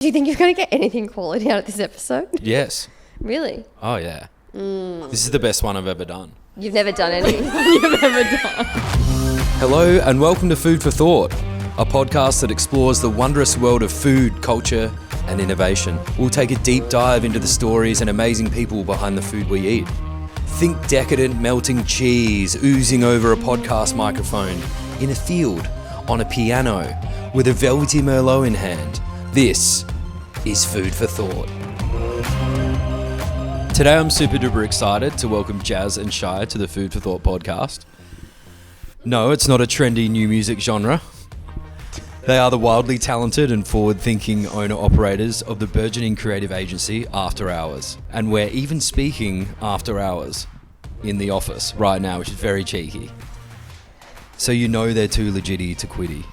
Do you think you're going to get anything quality out of this episode? Yes. Really? Oh, yeah. This is the best one I've ever done. You've never done anything you've ever done. Hello and welcome to Food for Thought, a podcast that explores the wondrous world of food, culture and innovation. We'll take a deep dive into the stories and amazing people behind the food we eat. Think decadent melting cheese oozing over a podcast microphone, in a field, on a piano, with a velvety Merlot in hand. This is Food for Thought. Today I'm super duper excited to welcome Jas and Shy to the Food for Thought podcast. No, it's not a trendy new music genre. They are the wildly talented and forward-thinking owner-operators of the burgeoning creative agency After Hours. And we're even speaking after hours in the office right now, which is very cheeky. So you know they're too legitty to quitty.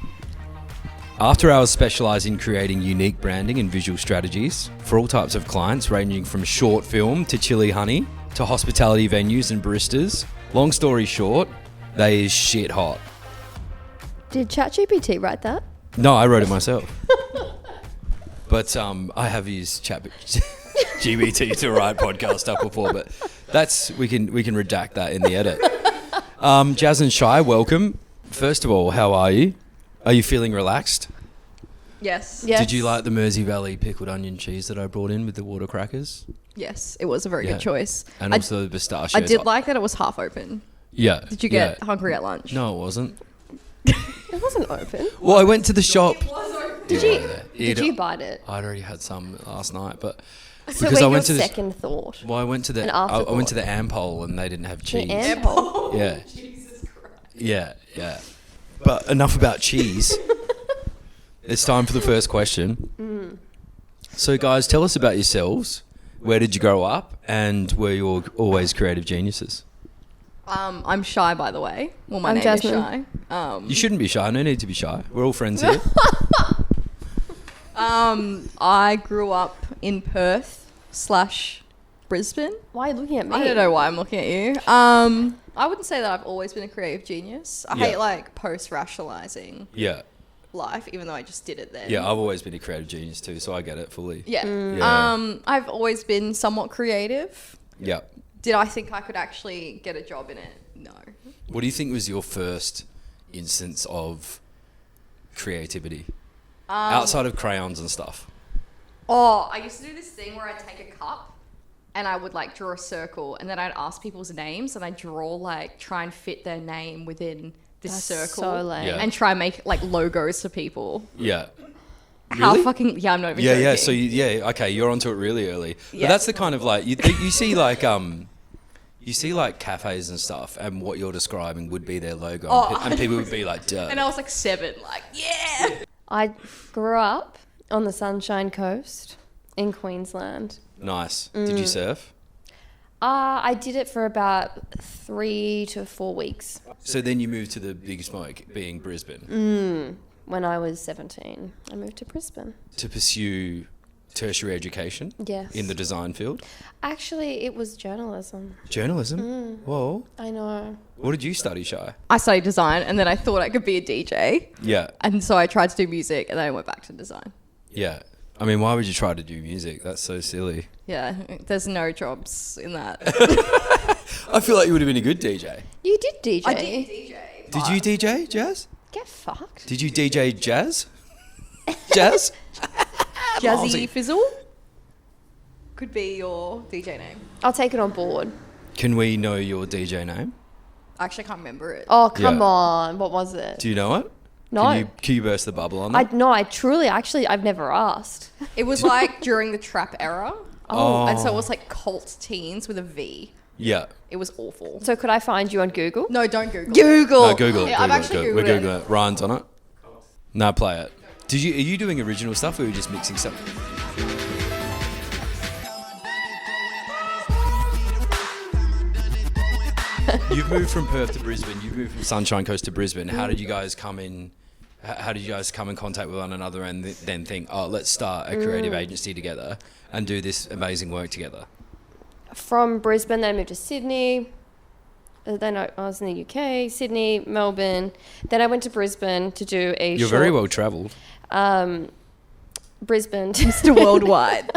After Hours specialise in creating unique branding and visual strategies for all types of clients, ranging from short film to chili honey to hospitality venues and baristas. Long story short, they is shit hot. Did ChatGPT write that? No, I wrote it myself. But I have used ChatGPT to write podcast stuff before, but we can redact that in the edit. Jas and Shy, welcome. First of all, how are you? Are you feeling relaxed? Yes. Did you like the Mersey Valley pickled onion cheese that I brought in with the water crackers? Yes, it was a very good choice. And also the pistachios. I did like that it was half open. Yeah. Did you get hungry at lunch? No, it wasn't. It wasn't open. Well, I went to the shop. It was open. Did you bite it? I'd already had some last night, but So because I went went to to the the second thought. well, I went to the An I went afterthought. to the Ampol and they didn't have cheese. The Ampol. Yeah. Jesus Christ. Yeah. But enough about cheese. It's time for the first question. So, guys, tell us about yourselves. Where did you grow up, and were you always creative geniuses? I'm Shy, by the way. Well, my I'm name Jasmine. is Shy. You shouldn't be shy. No need to be shy. We're all friends here. I grew up in Perth / Brisbane. Why are you looking at me? I don't know why I'm looking at you. I wouldn't say that I've always been a creative genius. I hate like post-rationalizing Yeah. life, even though I just did it then. Yeah, I've always been a creative genius too, so I get it fully. Yeah. Yeah. I've always been somewhat creative. Yeah. Did I think I could actually get a job in it? No. What do you think was your first instance of creativity? Outside of crayons and stuff. Oh, I used to do this thing where I'd take a cup and I would like draw a circle and then I'd ask people's names and I'd try and fit their name within this That's circle. so lame. Yeah. And try and make like logos for people. Yeah. How Really? fucking, yeah, I'm not even joking. Yeah. So okay, you're onto it really early. But Yeah. that's the kind of like you see like cafes and stuff, and what you're describing would be their logo, and people would be like, "Duh." And I was like 7, like, yeah. I grew up on the Sunshine Coast in Queensland. Nice. Did you surf? I did it for about 3 to 4 weeks So then you moved to the big smoke, being Brisbane, when I was 17. I moved to Brisbane. to pursue tertiary education. Yes. In the design field. Actually, it was journalism. Journalism. Whoa. I know. What did you study, Shy? I studied design and then I thought I could be a DJ. Yeah. And so I tried to do music and then I went back to design. Yeah. I mean, why would you try to do music? That's so silly. Yeah, there's no jobs in that. I feel like you would have been a good DJ. You did DJ. I did DJ. Did you DJ, Jas? Get fucked. Did you DJ Jas? Jas? Jazzy Fizzle could be your DJ name. I'll take it on board. Can we know your DJ name? I actually can't remember it. Oh, come Yeah. on. What was it? Do you know it? No. Can you burst the bubble on that? I've never asked. It was like during the trap era. Oh. And so it was like Cult Teens with a V. Yeah. It was awful. So could I find you on Google? No, don't Google. Google. No, Google it. Yeah, I've Google actually it. We're Googled it. Googling it. Ryan's on it. No, play it. Are you doing original stuff or are you just mixing stuff? You've moved from Perth to Brisbane. You've moved from Sunshine Coast to Brisbane. How did you guys come in? How did you guys come in contact with one another and then think, oh, let's start a creative agency together and do this amazing work together? From Brisbane, then I moved to Sydney. Then I was in the UK, Sydney, Melbourne. Then I went to Brisbane to do a You're very well travelled. Brisbane. Mr. Worldwide.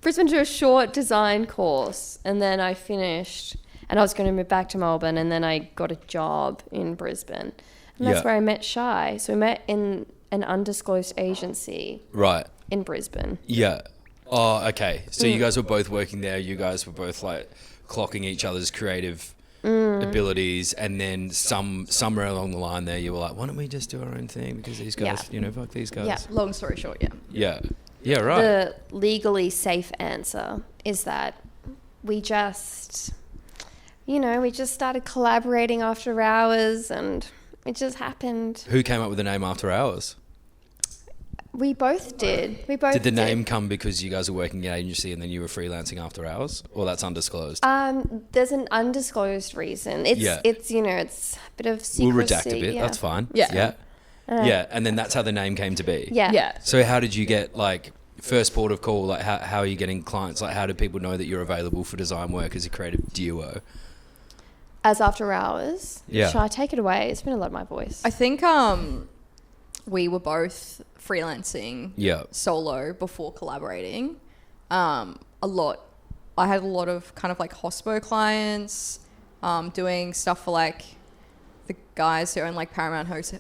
Brisbane to a short design course, and then I finished, and I was going to move back to Melbourne, and then I got a job in Brisbane, and that's where I met Shy. So we met in an undisclosed agency Right. in Brisbane. Yeah. Oh, okay. So you guys were both working there. You guys were both like clocking each other's creative abilities, and then somewhere along the line there, you were like, why don't we just do our own thing? Because these guys, fuck these guys. Yeah. Long story short, yeah. Yeah. Yeah, right. The legally safe answer is that we just started collaborating after hours, and it just happened. Who came up with the name After Hours? We both did. Did the name come because you guys were working in an agency and then you were freelancing after hours? Or that's undisclosed? There's an undisclosed reason. It's it's a bit of secrecy. We'll redact a bit. Yeah. That's fine. Yeah. Yeah. And then that's how the name came to be. Yeah. So how did you get, like, first port of call? Like, how are you getting clients? Like, how do people know that you're available for design work as a creative duo? As After Hours. Yeah. Shall I take it away? It's been a lot of my voice. I think we were both freelancing solo before collaborating. I had a lot of kind of like hospo clients, doing stuff for like the guys who own like Paramount House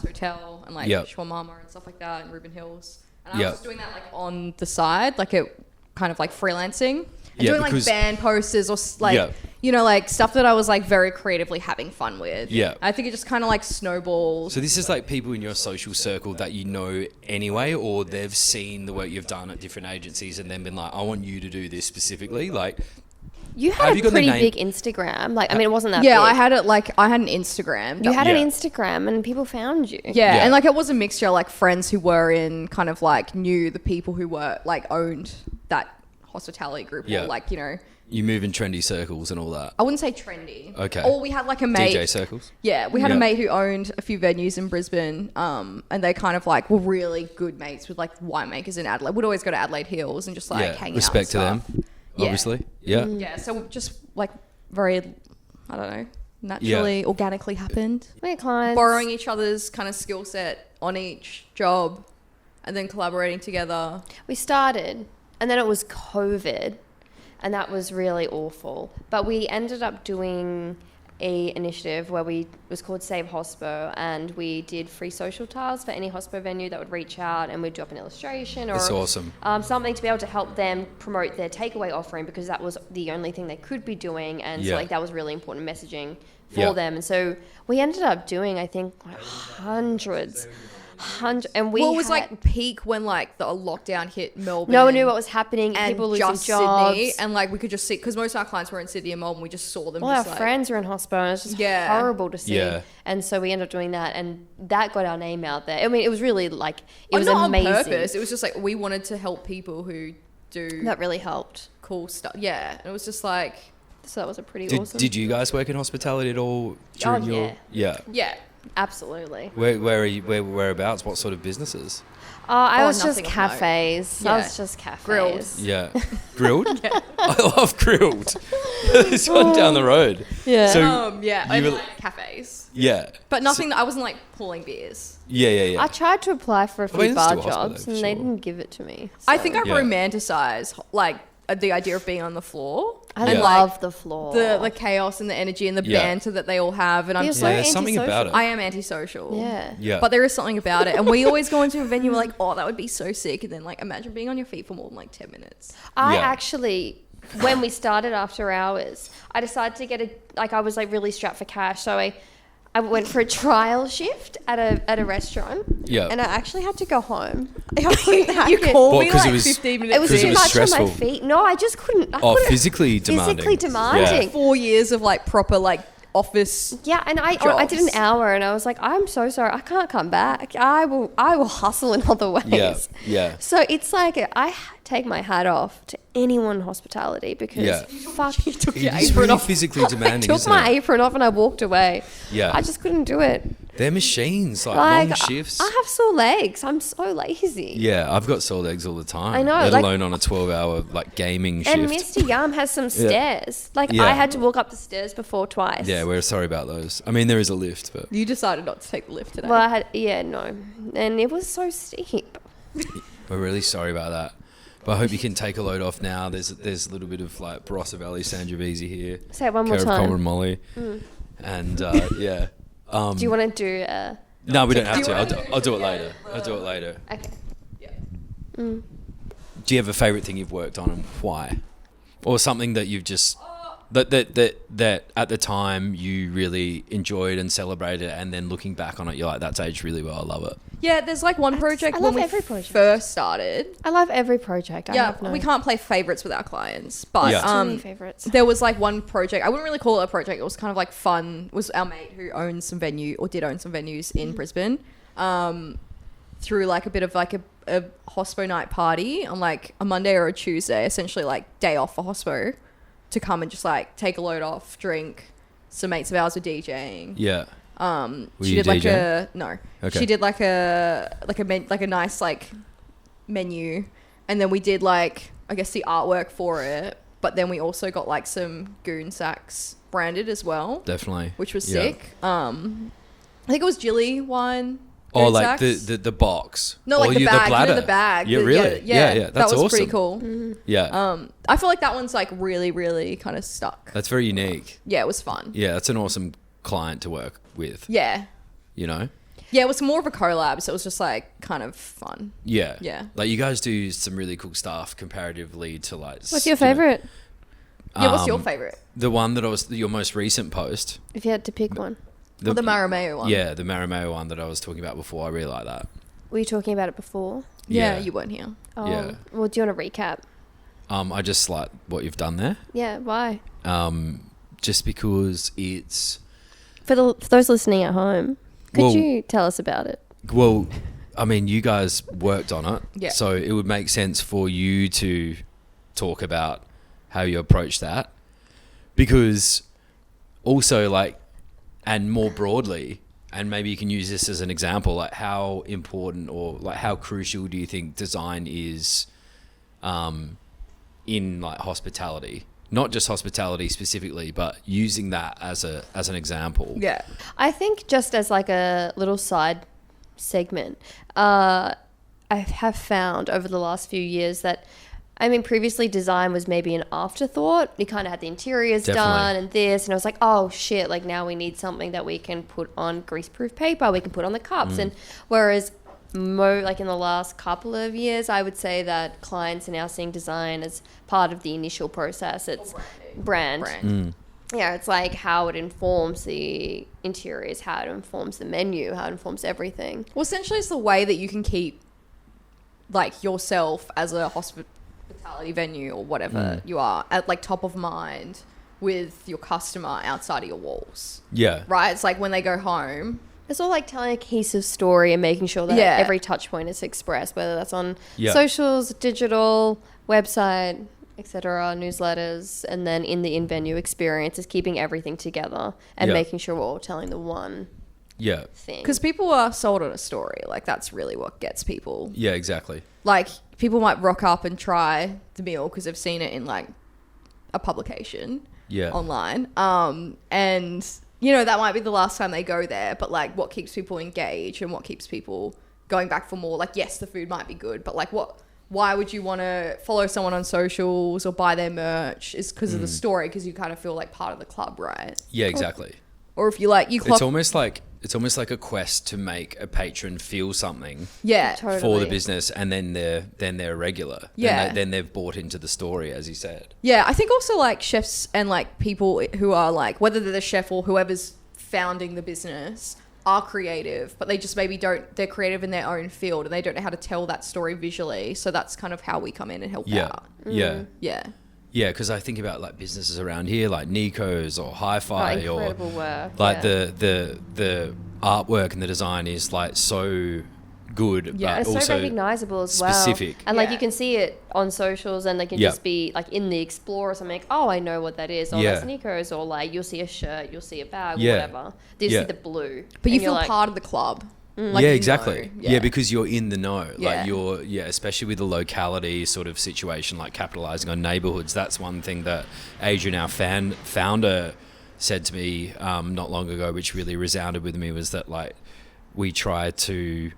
Hotel and like Shawarma and stuff like that, and Ruben Hills. And I was just doing that like on the side, like it kind of like freelancing. And doing like band posters or like, like stuff that I was like very creatively having fun with. Yeah. I think it just kind of like snowballs. So this is like people in your social circle that you know anyway, or they've seen the work you've done at different agencies and then been like, I want you to do this specifically. Like, you had a pretty big Instagram. Like, I mean, it wasn't that big. I had an Instagram. You had an Instagram and people found you. Yeah. And like it was a mixture of like friends who were in kind of like knew the people who were like owned that hospitality group or like, you move in trendy circles and all that. I wouldn't say trendy. Okay. Or we had like a mate. DJ circles? Yeah. We had a mate who owned a few venues in Brisbane. And they kind of like were really good mates with like winemakers in Adelaide. We'd always go to Adelaide Hills and just like hang out. Respect to them, obviously. Yeah. Yeah. So just like very, I don't know, naturally, organically happened. My clients. Borrowing each other's kind of skill set on each job and then collaborating together. We started, and then it was COVID, and that was really awful. But we ended up doing a initiative where it was called Save Hospo, and we did free social tiles for any hospo venue that would reach out, and we'd drop an illustration or That's awesome. Something to be able to help them promote their takeaway offering, because that was the only thing they could be doing, and so like that was really important messaging for them. And so we ended up doing, I think, like hundreds, and it was like peak when like the lockdown hit Melbourne. No one knew what was happening, and people losing just jobs. Sydney, and like we could just see, because most of our clients were in Sydney and Melbourne, we just saw them. Well, just our like, friends were in hospital, and it was just horrible to see. Yeah. And so we ended up doing that, and that got our name out there. I mean, it was really like, it was not amazing. on purpose. It was just like we wanted to help people who do that really helped. Cool stuff. Yeah, and it was just like, so that was a pretty awesome. Did you guys work in hospitality at all during your? Yeah. Absolutely. Where are you? Whereabouts? What sort of businesses? I was just nothing of cafes. note. I Yeah. was just cafes. Grilled. Yeah, grilled. I love grilled. This one down the road. Yeah. So I you were- like cafes, yeah, but nothing. I wasn't like pulling beers. yeah. I tried to apply for a few mean, it's bar still hospital, jobs, though, and they sure. didn't give it to me. I think I Yeah. romanticize like the idea of being on the floor. I Yeah. love the floor. The chaos and the energy and the banter that they all have, and I'm Feels just so like, there's something about it. I am antisocial. Yeah. But there is something about it. And we always go into a venue, we're like, oh, that would be so sick. And then, like, imagine being on your feet for more than, like, 10 minutes. I Yeah. actually, when we started After Hours, I decided to get I was, like, really strapped for cash. So I went for a trial shift at a restaurant. Yeah. And I actually had to go home. I couldn't hack You it. called Well, me, 'cause like, it was- 15 minutes. It was 'Cause too it was much on stressful. my feet. No, I just couldn't. Physically demanding. Physically demanding. 4 years of, like, proper, like, office. Yeah, and I did an Jobs. hour, and I was like, I'm so sorry, I can't come back. I will hustle in other ways. Yeah. So it's like I take my hat off to anyone in hospitality, because Yeah. fuck, Took It your is apron really off. physically demanding, I took isn't my it? apron off and I walked away. Yeah. I just couldn't do it. They're machines, like Like long shifts. I have sore legs. I'm so lazy. Yeah, I've got sore legs all the time. I know, Let like- alone on a 12-hour like gaming And shift. Mr. Yum has some stairs. Like Yeah. I had to walk up the stairs before twice. Yeah, we're sorry about those. I mean, there is a lift, but You decided not to take the lift today. Well, no, and it was so steep. We're really sorry about that. But I hope you can take a load off now. There's a little bit of like Barossa Valley Sangiovese here. Say it one more time. Coleman Molly. And yeah. Do you want to do No, we don't have to. I'll do it later. I'll do it later. Okay. Yeah. Do you have a favourite thing you've worked on and why? Or something that you've just... That at the time you really enjoyed and celebrated, and then looking back on it, you're like, that's aged really well. I love it. Yeah, there's like one project when we first started. I love every project. We can't play favourites with our clients, but too many favourites. There was like one project. I wouldn't really call it a project. It was kind of like fun. It was our mate who owns some venue or did own some venues in Brisbane. Through like a bit of like a hospo night party on like a Monday or a Tuesday, essentially like day off for hospo, to come and just like take a load off, drink. Some mates of ours were DJing. Yeah. She did like a no. Okay. She did like a nice like menu, and then we did like I guess the artwork for it. But then we also got like some goon sacks branded as well. Definitely. Which was sick. I think it was Jilly wine. Oh, like the box. No, like the bag. bladder. The bag. Yeah, really? Yeah. That's that was awesome. pretty cool. Mm-hmm. Yeah. I feel like that one's like really, really kind of stuck. That's very unique. Yeah, it was fun. Yeah, that's an awesome client to work with. Yeah. You know? Yeah, it was more of a collab, so it was just like kind of fun. Yeah. Yeah. Like you guys do some really cool stuff comparatively to like... What's your favourite? What's your favourite? The one that your most recent post. If you had to pick one. The Marameo one. Yeah, the Marameo one that I was talking about before. I really like that. Were you talking about it before? Yeah, you weren't here. Oh, yeah. Well, do you want to recap? I just like what you've done there. Yeah, why? Just because it's... For those listening at home, could you tell us about it? Well, I mean, you guys worked on it. Yeah. So it would make sense for you to talk about how you approach that. Because also like... And more broadly, and maybe you can use this as an example, like how important or like how crucial do you think design is in like hospitality? Not just hospitality specifically, but using that as an example. Yeah. I think just as like a little side segment, I have found over the last few years that previously design was maybe an afterthought. We kind of had the interiors done and this, and I was like, oh shit, like now we need something that we can put on greaseproof paper, we can put on the cups. And whereas like in the last couple of years, I would say that clients are now seeing design as part of the initial process. It's brand. Yeah, it's like how it informs the interiors, how it informs the menu, how it informs everything. Well, essentially it's the way that you can keep like yourself as a hospitality venue or whatever you are at like top of mind with your customer outside of your walls. Yeah. Right? It's like when they go home. It's all like telling a cohesive story and making sure that every touch point is expressed, whether that's on socials, digital, website, etc., newsletters, and then in the in-venue experience is keeping everything together and making sure we're all telling the one thing. Because people are sold on a story. Like that's really what gets people. Yeah, exactly. Like people might rock up and try the meal because they've seen it in like a publication online. And you know, that might be the last time they go there, but like what keeps people engaged and what keeps people going back for more? Like, yes, the food might be good, but like why would you want to follow someone on socials or buy their merch? Is because of the story, because you kind of feel like part of the club, right? Yeah, exactly. Or if you like, it's almost like a quest to make a patron feel something for the business, and then they're a regular. Then they've bought into the story, as you said. Yeah, I think also like chefs and like people who are like, whether they're the chef or whoever's founding the business, are creative, but they just maybe they're creative in their own field and they don't know how to tell that story visually. So that's kind of how we come in and help out. Yeah. Yeah, because I think about like businesses around here, like Nico's or Hi-Fi, or work. Like the artwork and the design is like so good, but it's also so recognizable as specific. And like you can see it on socials, and they can just be like in the Explore or something. Like, oh, I know what that is. Oh, that's Nico's. Or like you'll see a shirt, you'll see a bag, or whatever. This is the blue, but you feel like part of the club. Like exactly. Yeah, because you're in the know. Yeah. Like especially with the locality sort of situation, like capitalizing on neighborhoods. That's one thing that Adrian, our founder, said to me not long ago, which really resounded with me, was that like we try to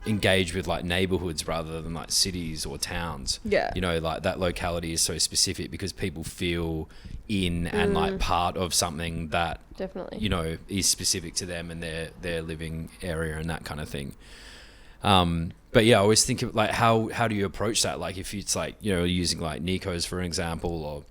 engage with like neighborhoods rather than like cities or towns. Yeah. You know, like that locality is so specific because people feel in and like part of something that definitely, you know, is specific to them and their living area and that kind of thing. But yeah, I always think of like how do you approach that? Like if it's like, you know, using like Nico's for an example, or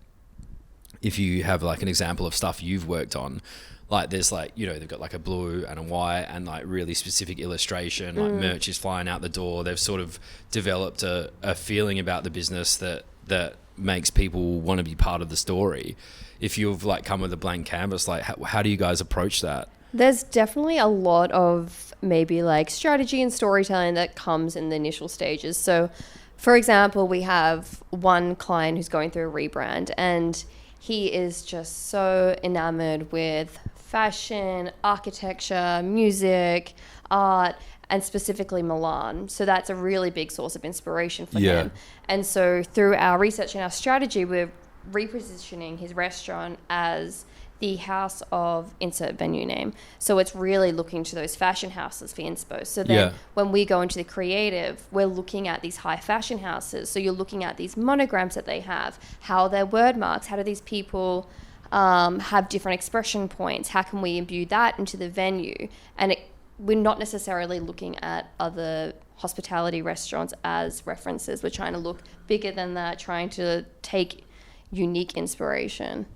if you have like an example of stuff you've worked on, like there's like, you know, they've got like a blue and a white and like really specific illustration, like merch is flying out the door. They've sort of developed a feeling about the business that makes people want to be part of the story. If you've like come with a blank canvas, like how do you guys approach that? There's definitely a lot of maybe like strategy and storytelling that comes in the initial stages. So for example, we have one client who's going through a rebrand, and he is just so enamored with fashion, architecture, music, art, and specifically Milan. So that's a really big source of inspiration for him. And so through our research and our strategy, we're repositioning his restaurant as the house of insert venue name. So it's really looking to those fashion houses for inspo. So then when we go into the creative, we're looking at these high fashion houses. So you're looking at these monograms that they have, how are their word marks, how do these people have different expression points, how can we imbue that into the venue? And we're not necessarily looking at other hospitality restaurants as references. We're trying to look bigger than that, trying to take unique inspiration.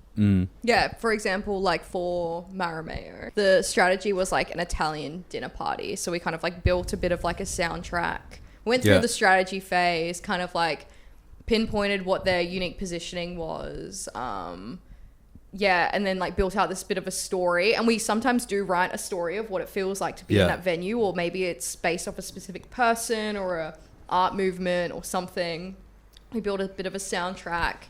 Yeah, for example, like for Marameo, the strategy was like an Italian dinner party. So we kind of like built a bit of like a soundtrack. Went through the strategy phase, kind of like pinpointed what their unique positioning was. And then like built out this bit of a story. And we sometimes do write a story of what it feels like to be in that venue, or maybe it's based off a specific person or a art movement or something. We built a bit of a soundtrack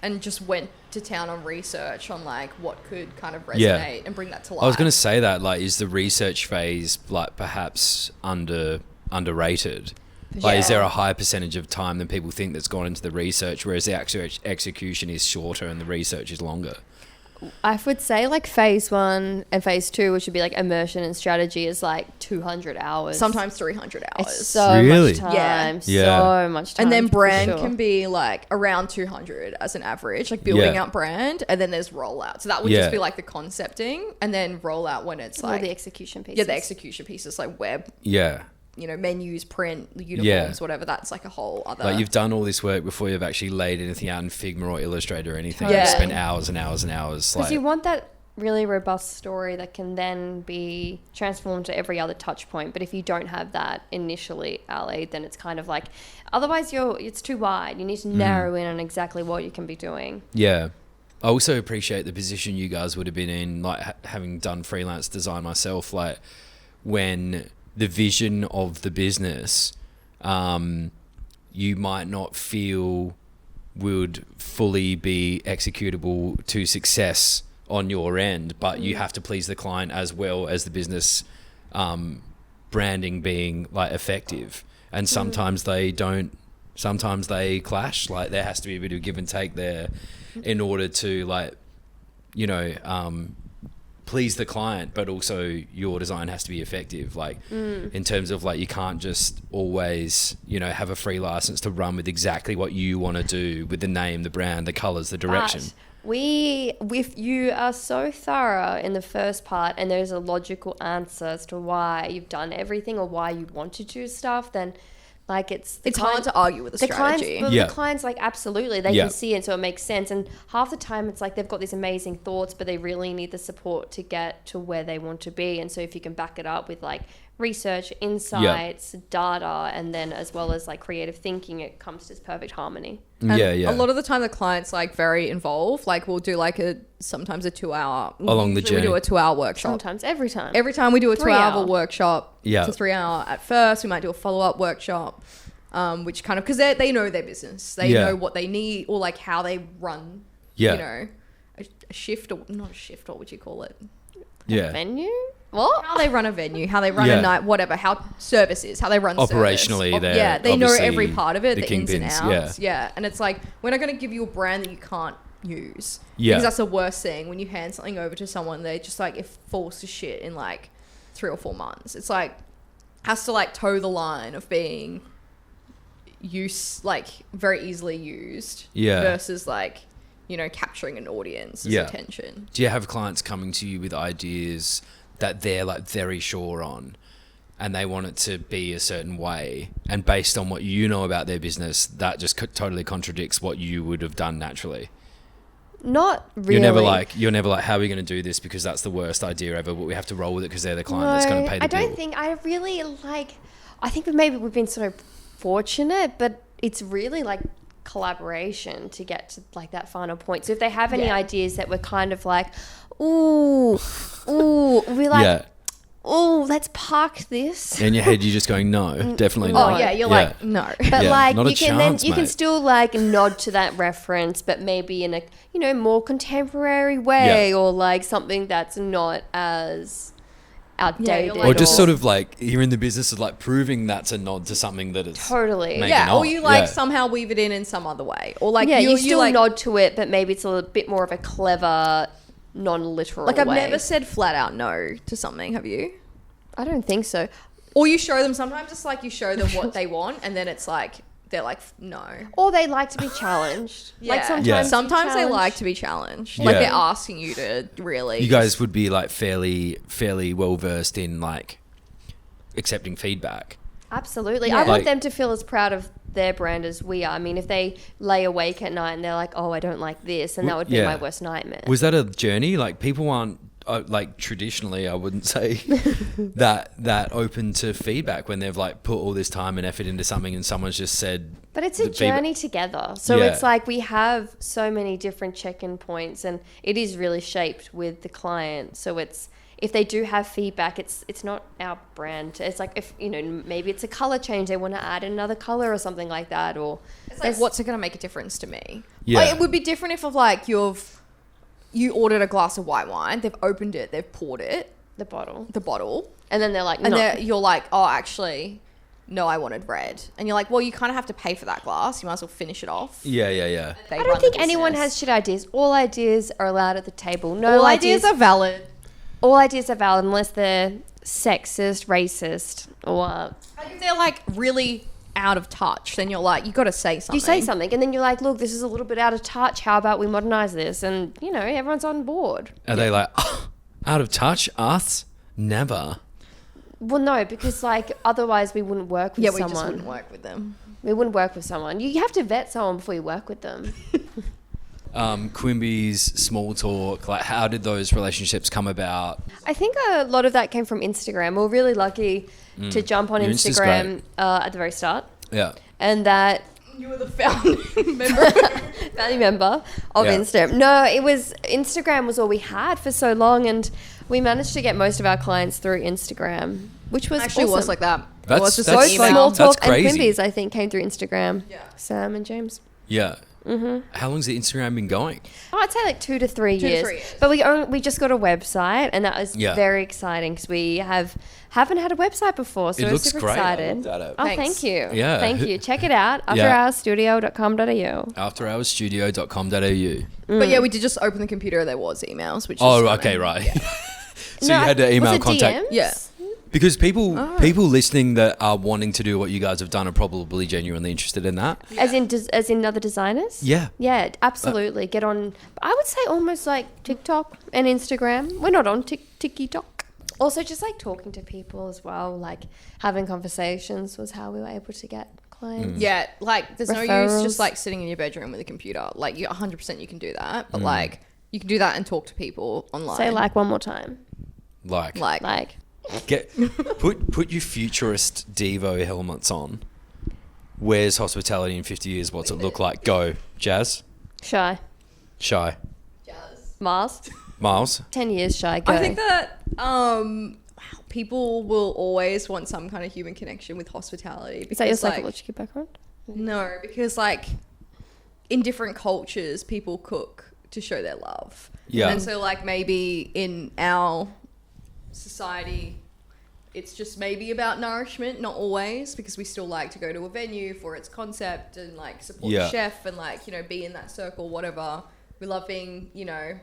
and just went to town on research on like what could kind of resonate and bring that to life. I was going to say that, like, is the research phase like perhaps underrated? Like, is there a higher percentage of time than people think that's gone into the research, whereas the actual execution is shorter and the research is longer? I would say like phase 1 and phase 2, which would be like immersion and strategy, is like 200 hours. Sometimes 300 hours. It's so much time. So much time. And then brand can be like around 200 as an average, like building out brand. And then there's rollout. So that would just be like the concepting, and then rollout when it's like the execution pieces. Yeah, the execution pieces like web. Yeah. You know, menus, print, uniforms, whatever. That's like a whole other... Like, you've done all this work before you've actually laid anything out in Figma or Illustrator or anything. You've spent hours and hours and hours. Because you want that really robust story that can then be transformed to every other touch point. But if you don't have that initially, Ali, then it's kind of like... Otherwise, it's too wide. You need to narrow in on exactly what you can be doing. Yeah. I also appreciate the position you guys would have been in, like, having done freelance design myself, like, when... the vision of the business, you might not feel would fully be executable to success on your end, but you have to please the client as well as the business branding being like effective. And sometimes they don't, sometimes they clash. Like, there has to be a bit of give and take there in order to, like, you know, please the client, but also your design has to be effective. Like, in terms of like, you can't just always, you know, have a free license to run with exactly what you want to do with the name, the brand, the colors, the direction. If you are so thorough in the first part and there's a logical answer as to why you've done everything or why you want to do stuff, then like it's hard to argue with the strategy. The client's like, absolutely, they can see it, so it makes sense. And half the time it's like they've got these amazing thoughts, but they really need the support to get to where they want to be. And so if you can back it up with like research, insights, data, and then as well as like creative thinking, it comes to this perfect harmony. And a lot of the time the client's like very involved. Like, we'll do like sometimes a 2-hour along the journey. We do a 2-hour workshop. Sometimes every time we do a 2-hour workshop. It's a 3-hour at first. We might do a follow-up workshop, which kind of, because they know their business, they know what they need, or like how they run. You know, a shift, or not a shift. What would you call it? A venue. What? How they run a venue, how they run a night, whatever, how services, how they run operationally service. They know every part of it, the ins and pins, outs. And it's like, we're not going to give you a brand that you can't use. Because that's the worst thing. When you hand something over to someone, they just like, it falls to shit in like 3 or 4 months. It's like, has to like toe the line of being very easily used versus like, you know, capturing an audience's attention. Do you have clients coming to you with ideas that they're like very sure on and they want it to be a certain way, and based on what you know about their business, that just totally contradicts what you would have done naturally? Not really. You're never like, how are we going to do this because that's the worst idea ever, but we have to roll with it because they're the client that's going to pay the bill. I don't think I really like, I think maybe we've been so fortunate, but it's really like collaboration to get to like that final point. So if they have any ideas that we're kind of like, ooh, we're like, oh, let's park this. In your head, you're just going, no, definitely not. Oh yeah, you're like, no. But like, not you can still like nod to that reference, but maybe in a, you know, more contemporary way, or like something that's not as outdated. Or just sort of like, you're in the business of like proving that's a nod to something that is totally. Or you like somehow weave it in some other way. Or like, you still like, nod to it, but maybe it's a little bit more of a clever, non-literal like, I've way. never said flat out no to something, have you? I don't think so. Or you show them, sometimes it's like you show them what they want and then it's like, they're like, no. Or they like to be challenged. Like sometimes they like to be challenged. Like they're asking you to really. You guys would be like fairly well versed in like accepting feedback. Absolutely. I want them to feel as proud of their brand as we are. I mean, if they lay awake at night and they're like, oh, I don't like this, and that would be my worst nightmare. Was that a journey? Like, people aren't like traditionally, I wouldn't say that open to feedback when they've like put all this time and effort into something and someone's just said. But it's a journey together. So it's like we have so many different check-in points, and it is really shaped with the client. So it's, if they do have feedback, it's not our brand. It's like, if, you know, maybe it's a color change, they want to add another color or something like that, or it's like, what's it going to make a difference to me? Yeah. Like, it would be different if like you ordered a glass of white wine, they've opened it, they've poured it, the bottle, and then they're like, no. You're like, oh, actually, no, I wanted red, and you're like, well, you kind of have to pay for that glass. You might as well finish it off. Yeah. I don't think anyone has shit ideas. All ideas are allowed at the table. All ideas are valid. All ideas are valid unless they're sexist, racist, or if they're like really out of touch, then you're like, you got to say something. You say something, and then you're like, look, this is a little bit out of touch. How about we modernize this? And, you know, everyone's on board. Are they like, oh, out of touch? Us? Never. Well, no, because like otherwise we wouldn't work with someone. Yeah, we just wouldn't work with them. We wouldn't work with someone. You have to vet someone before you work with them. Quimby's small talk, like, how did those relationships come about? I think a lot of that came from Instagram. We were really lucky to jump on Instagram at the very start. Yeah. And that... You were the founding member of Instagram. No, it was... Instagram was all we had for so long, and we managed to get most of our clients through Instagram, which was actually awesome. Was like that. That's Small Talk and crazy. Quimby's, I think, came through Instagram. Yeah. Sam and James. Yeah. Mm-hmm. How long's the Instagram been going? Oh, I'd say like 2 to 3 years. But we just got a website, and that was very exciting because we haven't had a website before, so we're super excited. Oh, thank you. Yeah. Thank you. Check it out. afterhoursstudio.com.au. afterhoursstudio.com.au. But yeah, we did just open the computer. There was emails, which okay, right. Yeah. So you had to email contact. DMs? Yeah. Because people listening that are wanting to do what you guys have done are probably genuinely interested in that. Yeah. As in other designers? Yeah. Yeah, absolutely. Get on, I would say almost like TikTok and Instagram. We're not on TikTok. Also just like talking to people as well, like having conversations was how we were able to get clients. Yeah, like there's Referrals. no use just like sitting in your bedroom with a computer. Like you 100% you can do that, but like you can do that and talk to people online. Say like one more time. Like. Put your futurist Devo helmets on. Where's hospitality in 50 years? What's it look like? Go, Jazz. Shy. Jazz. Miles. 10 years shy. Go. I think that people will always want some kind of human connection with hospitality. Is that your psychological background? No, because like in different cultures, people cook to show their love. Yeah. And so like maybe in our society, it's just maybe about nourishment, not always, because we still like to go to a venue for its concept and like support the chef and like, you know, be in that circle, whatever. We love being, you know,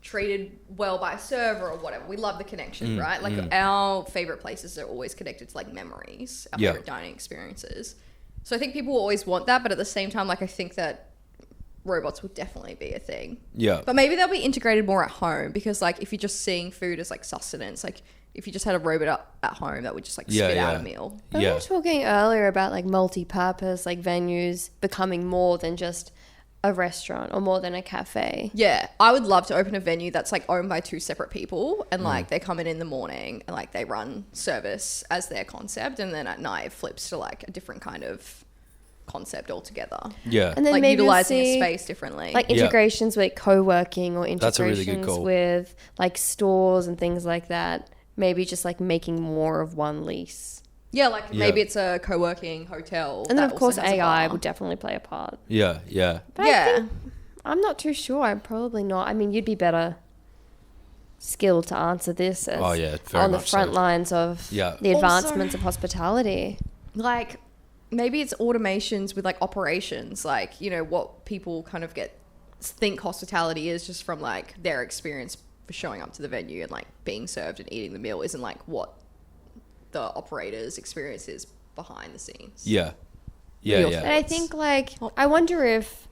treated well by a server or whatever. We love the connection, right? Like our favorite places are always connected to like memories, our favorite dining experiences. So I think people will always want that, but at the same time, like I think that robots will definitely be a thing. Yeah. But maybe they'll be integrated more at home, because like if you're just seeing food as like sustenance, like if you just had a robot at home that would just like spit out a meal. We were talking earlier about like multi-purpose like venues becoming more than just a restaurant or more than a cafe. Yeah, I would love to open a venue that's like owned by two separate people, and like they come in the morning and like they run service as their concept, and then at night it flips to like a different kind of concept altogether. Yeah. And then Like maybe utilizing a space differently. like integrations with co-working or That's a really integrations good call. with like stores and things like that. Maybe just like making more of one lease. Yeah, like maybe it's a co-working hotel. And then that of course also has a AI bar. would definitely play a part. Yeah, yeah. But I think, I'm not too sure. I'm probably not. I mean, you'd be better skilled to answer this as very on the much front so. lines of the advancements of hospitality. Like maybe it's automations with like operations, like, you know, what people kind of think hospitality is just from like their experience for showing up to the venue and like being served and eating the meal isn't like what the operator's experience is behind the scenes. Yeah. Yeah, Real yeah. And I think like, I wonder if,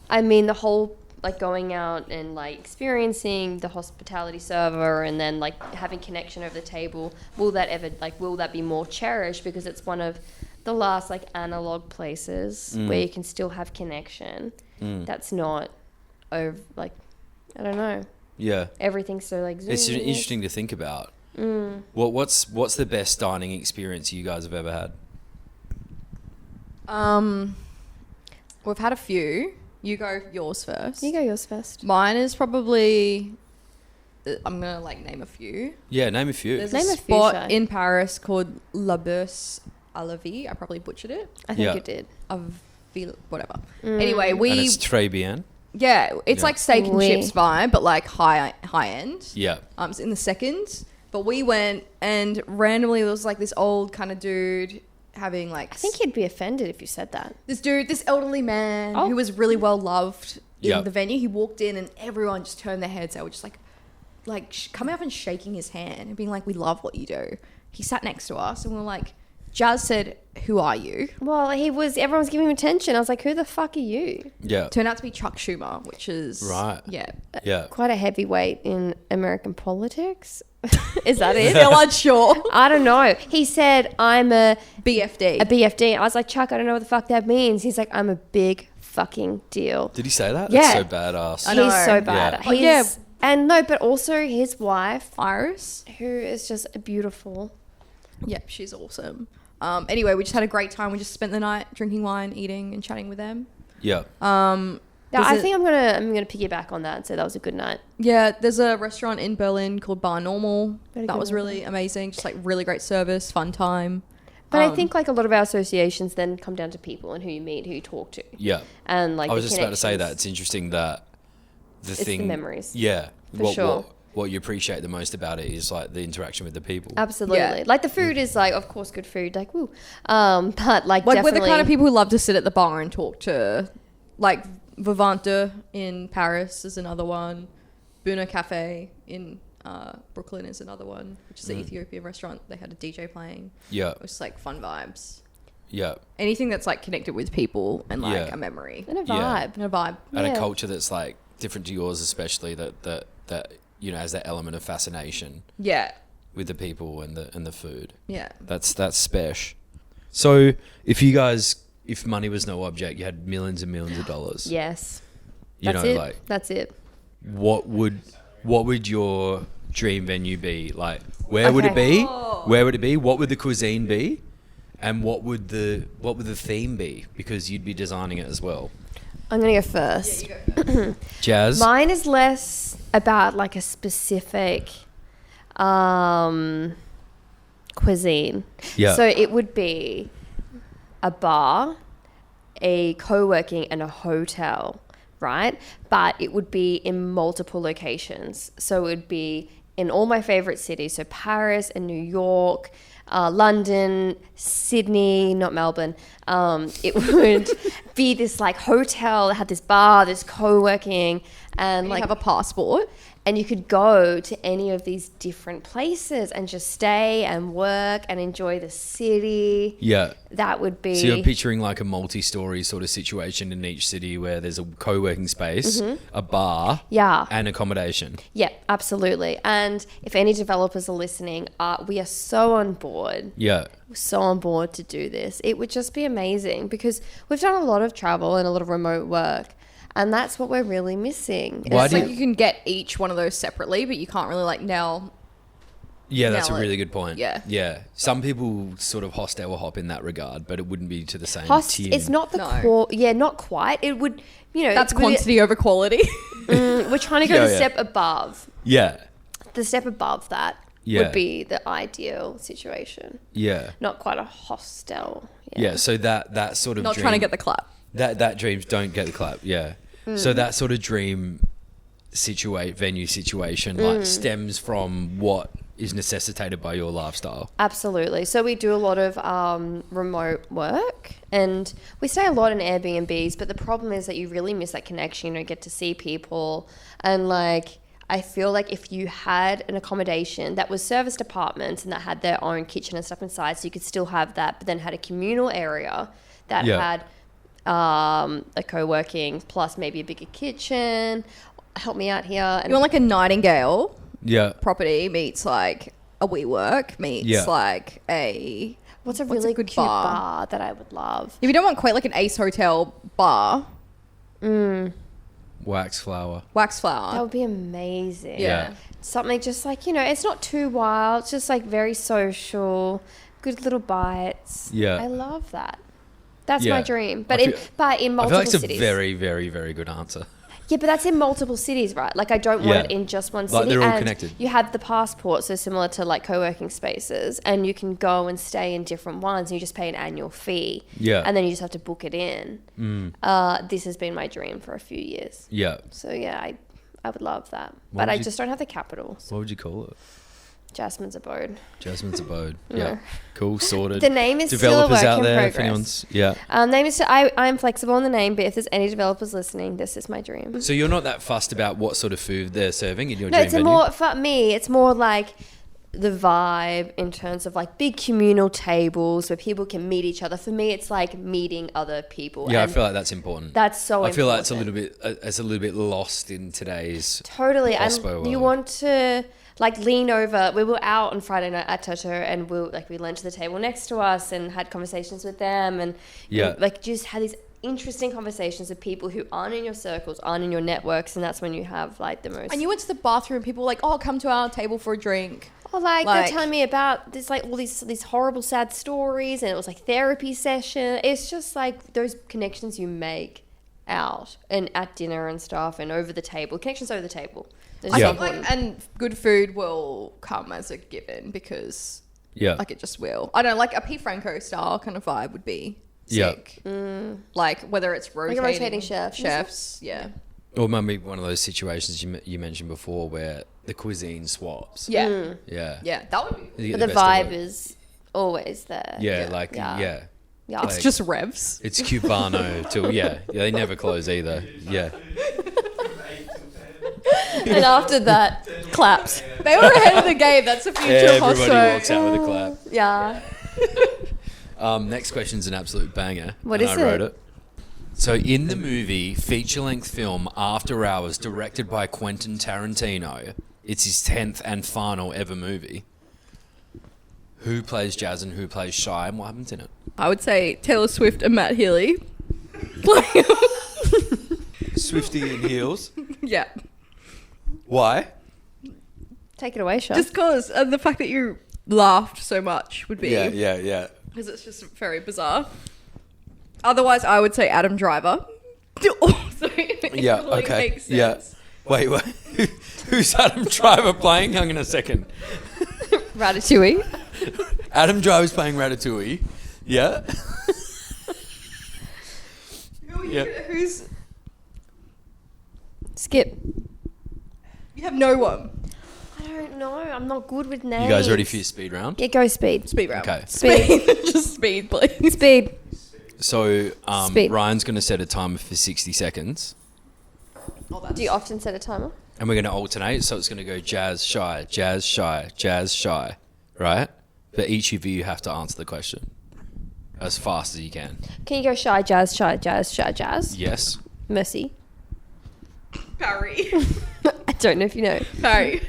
I mean, the whole like going out and like experiencing the hospitality server and then like having connection over the table, will that be more cherished because it's one of the last like analog places where you can still have connection. That's not over, like, I don't know. Yeah. Everything's so like Zoom. It's interesting to think about. What's the best dining experience you guys have ever had? We've had a few. You go yours first. You go yours first. Mine is probably, I'm gonna like name a few. Yeah, name a few. There's Name a a few, spot Shy. in Paris called La Bourse à la Vie. I probably butchered it. I think Yeah. it did. Whatever. Anyway, and it's très bien. it's like steak and Oui. chips vibe, but like high end. Yeah. It's in the second. But we went and randomly there was like this old kind of dude having like... I think he'd be offended if you said that. This elderly man Oh. who was really well loved in Yeah. the venue. He walked in and everyone just turned their heads. They were just like coming up and shaking his hand and being like, we love what you do. He sat next to us and we were like, Jas said, who are you? Well, everyone was giving him attention. I was like, who the fuck are you? Yeah. Turned out to be Chuck Schumer, which is... Right. Yeah. Yeah. Quite a heavyweight in American politics. Is that it? Still unsure. I don't know. He said, I'm a BFD. BFD. I was like, Chuck, I don't know what the fuck that means. He's like, I'm a big fucking deal. Did he say that? Yeah. That's so badass. I know. He's so bad. Yeah. He's, and no, but also his wife, Iris. who is just beautiful. Yep, she's awesome. Anyway, we just had a great time. We just spent the night drinking wine, eating and chatting with them. Yeah. Yeah, I think I'm gonna piggyback on that and say that was a good night. Yeah, there's a restaurant in Berlin called Bar Normal. Very That good was one. really amazing. Just like really great service, fun time. But I think like a lot of our associations then come down to people and who you meet, who you talk to. Yeah. And like I was the just about to say that. connections. It's interesting that It's the memories. Yeah. For sure. What you appreciate the most about it is like the interaction with the people. Absolutely. Yeah. Like the food is like, of course, good food. Like, woo. But like We're definitely. the kind of people who love to sit at the bar and talk to, like Vivante in Paris is another one. Buna Cafe in Brooklyn is another one, which is an Ethiopian restaurant. They had a DJ playing. Yeah. It was like fun vibes. Yeah. Anything that's like connected with people and like Yeah. a memory And a Yeah. vibe. and a vibe. And Yeah. a culture that's like different to yours, especially that you know has that element of fascination Yeah. with the people and the food. Yeah. That's special. So if money was no object, you had millions and millions of dollars. Yes. You That's know, it. like That's it. what would your dream venue be? Like where would it be? Where would it be? What would the cuisine be? And what would the theme be? Because you'd be designing it as well. I'm going to go first. Yeah, you go first. Jas? Mine is less about like a specific cuisine. Yeah. So it would be a bar, a co-working and a hotel, right? But it would be in multiple locations. So it would be in all my favorite cities. So Paris and New York, London, Sydney, not Melbourne. It would be this like hotel that had this bar, this co-working, and like have a passport. And you could go to any of these different places and just stay and work and enjoy the city. Yeah. That would be... So you're picturing like a multi-story sort of situation in each city where there's a co-working space, a bar, and accommodation. Yeah, absolutely. And if any developers are listening, we are so on board. Yeah. We're so on board to do this. It would just be amazing because we've done a lot of travel and a lot of remote work. And that's what we're really missing. It's like you can get each one of those separately, but you can't really like nail. Yeah, that's a really good point. Yeah. Yeah. Some people sort of hostile hop in that regard, but it wouldn't be to the same tune. It's not the core. Yeah, not quite. It would, That's quantity over quality. We're trying to go the step above. Yeah. The step above that would be the ideal situation. Yeah. Not quite a hostel. Yeah, so that sort of not dream, trying to get the clap. That dreams don't get the clap, yeah. So that sort of dream venue situation like stems from what is necessitated by your lifestyle. Absolutely. So we do a lot of remote work and we stay a lot in Airbnbs, but the problem is that you really miss that connection. You don't get to see people. And like, I feel like if you had an accommodation that was serviced apartments and that had their own kitchen and stuff inside, so you could still have that, but then had a communal area that had a co-working plus maybe a bigger kitchen. Help me out here. And you want like a Nightingale property meets like a WeWork meets like a... What's a really good cute bar that I would love? If you don't want quite like an Ace Hotel bar... Wax flower. That would be amazing. Yeah. Something just like, it's not too wild. It's just like very social, good little bites. Yeah. I love that. That's my dream. But in multiple I feel like it's cities. a very, very, very good answer. Yeah, but that's in multiple cities, right? Like I don't want it in just one city. Like they're all connected. You have the passport, so similar to like co-working spaces, and you can go and stay in different ones and you just pay an annual fee. Yeah. And then you just have to book it in. This has been my dream for a few years. Yeah. So yeah, I would love that. But I just don't have the capital. What would you call it? Jasmine's Abode. Jasmine's Abode. Yeah. Cool, sorted. The name is developers still a work out in there, progress. if anyone's Name is I'm flexible on the name, but if there's any developers listening, this is my dream. So you're not that fussed about what sort of food they're serving in your No, dream it's venue? more for me. It's more like the vibe in terms of like big communal tables where people can meet each other. For me, it's like meeting other people. Yeah, and I feel like that's important. that's so important. I feel like it's a little bit lost in today's totally. hospo And you world. want to like lean over. We were out on Friday night at Toto and we leaned to the table next to us and had conversations with them and like just had these interesting conversations with people who aren't in your circles, aren't in your networks, and that's when you have like the most. And you went to the bathroom, people were like, oh, come to our table for a drink. Or like they're telling me about this, like all these horrible, sad stories, and it was like therapy session. It's just like those connections you make out and at dinner and stuff and over the table. Connections over the table. I think like, and good food will come as a given because like it just will. I don't know, like a P. Franco style kind of vibe would be sick. Like whether it's rotating chefs. Yeah. Or maybe one of those situations you mentioned before where the cuisine swaps. Yeah. Yeah. That would be. But the vibe is always there. Yeah. It's just revs. It's Cubano till they never close either. Yeah. And after that, claps. They were ahead of the game. That's a future of Everybody Hospo. walks out with a clap. Yeah. Next question's an absolute banger. What and is I wrote it? it. So in the movie feature-length film After Hours, directed by Quentin Tarantino, it's his 10th and final ever movie. Who plays Jas and who plays Shy and what happens in it? I would say Taylor Swift and Matt Healy. Swifty in heels. Yeah. Why? Take it away, Shy. Just because the fact that you laughed so much would be... Yeah. Because it's just very bizarre. Otherwise, I would say Adam Driver. Also, Yeah, okay. Makes sense. Yeah. Wait. Who's Adam Driver playing? Hang on a second. Ratatouille. Adam Driver's playing Ratatouille. Yeah. Who's... Skip. You have no one. I don't know. I'm not good with names. You guys ready for your speed round? Yeah, go speed. Speed round. Okay. Speed. Just speed, please. Speed. So Speed. Ryan's going to set a timer for 60 seconds. Do you often set a timer? And we're going to alternate. So it's going to go Jas, Shy, Jas, Shy, Jas, Shy. Right? But each of you have to answer the question as fast as you can. Can you go Shy, Jas, Shy, Jas, Shy, Jas? Yes. Mercy. Parry. I don't know if you know. Parry.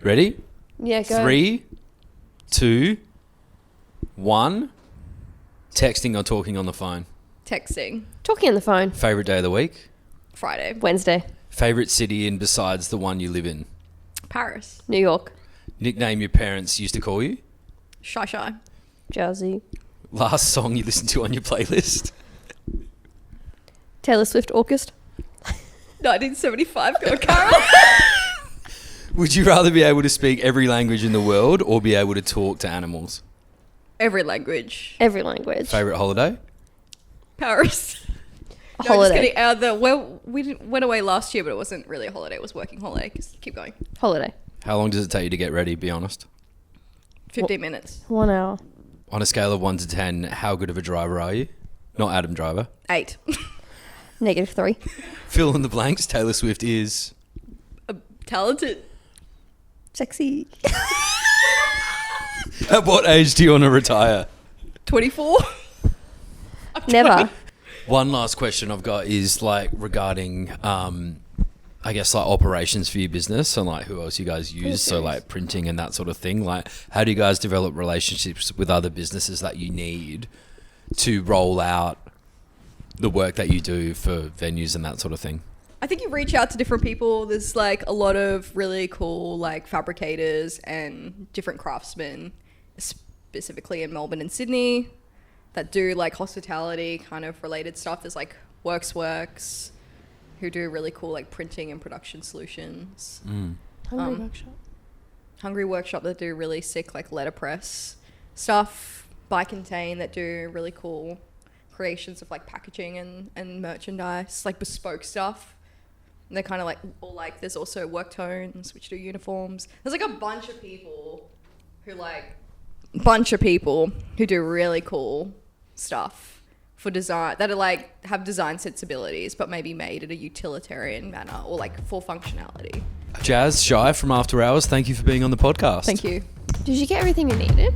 Ready? Yeah, go. 3, 2, 1. Texting or talking on the phone. Texting. Talking on the phone. Favorite day of the week? Friday. Wednesday. Favorite city in besides the one you live in? Paris. New York. Nickname your parents used to call you? Shy Shy. Jazzy. Last song you listened to on your playlist? Taylor Swift, August. 1975. Go Carol. Would you rather be able to speak every language in the world or be able to talk to animals? Every language. Every language. Favorite holiday? Paris. No, Holiday. just kidding. We went away last year, but it wasn't really a holiday. It was working holiday. Just keep going. Holiday. How long does it take you to get ready, be honest? 15 minutes. 1 hour. On a scale of 1 to 10, how good of a driver are you? Not Adam Driver. 8. -3. Fill in the blanks. Taylor Swift is... Talented. Sexy. At what age do you want to retire? 24. Never. One last question I've got is like regarding, I guess like operations for your business and like who else you guys use. So like printing and that sort of thing. Like how do you guys develop relationships with other businesses that you need to roll out the work that you do for venues and that sort of thing? I think you reach out to different people. There's like a lot of really cool like fabricators and different craftsmen, specifically in Melbourne and Sydney, that do like hospitality kind of related stuff. There's like Works, who do really cool like printing and production solutions. Hungry Workshop that do really sick like letterpress stuff. Bike and Tain that do really cool creations of like packaging and merchandise, like bespoke stuff. And they're kind of like, or like there's also Work Tones, which do uniforms. There's like a bunch of people who do really cool stuff for design that are like have design sensibilities, but maybe made in a utilitarian manner or like for functionality. Jas, Shy from After Hours, thank you for being on the podcast. Thank you. Did you get everything you needed?